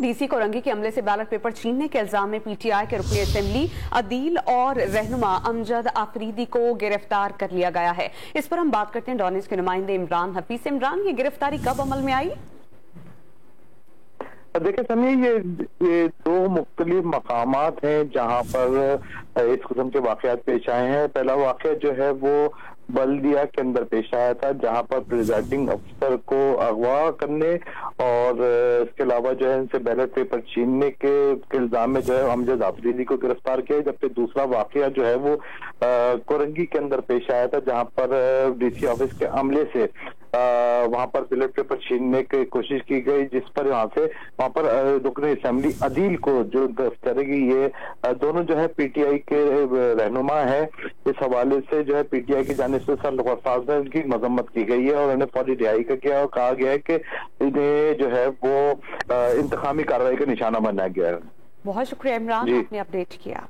DC Korangi के अमले से बैलेट पेपर छीनने के इल्जाम में पीटीआई के रुकन असेंबली अदील और रहनुमा अमजद आफरीदी को गिरफ्तार कर लिया गया है। इस पर हम बात करते हैं डॉनिस के नुमाइंदे इमरान हफीज से। इमरान, ये गिरफ्तारी कब अमल में आई? देखिए समी, ये दो मुख्तलिफ मकामात हैं जहाँ पर इस किस्म के वाकयात पेश आए हैं। पहला वाकया जो है वो बल्दिया के अंदर पेश आया था, जहाँ पर प्रिजाइडिंग अफसर को अगवा करने और इसके अलावा जो है इनसे बैलेट पेपर छीनने के इल्जाम में जो है अमजद आफरीदी को गिरफ्तार किया। जबकि दूसरा वाकया जो है वो कोरंगी के अंदर पेश आया था, जहाँ पर डीसी ऑफिस के अमले से वहां पर बैलेट पेपर छीनने की कोशिश की गई, जिस पर वहां पर रुकन असेंबली अदील को जो गिरफ्तार करेगी। ये दोनों जो है पीटीआई के रहनुमा है। इस हवाले से जो है पीटीआई की जानिब से सरफराज में उनकी मजम्मत की गई है और उन्हें फौरी रिहाई का किया और कहा गया है कि इन्हें जो है वो इंतकामी कार्रवाई का निशाना बनाया गया है। बहुत शुक्रिया इमरान, आपने अपडेट किया।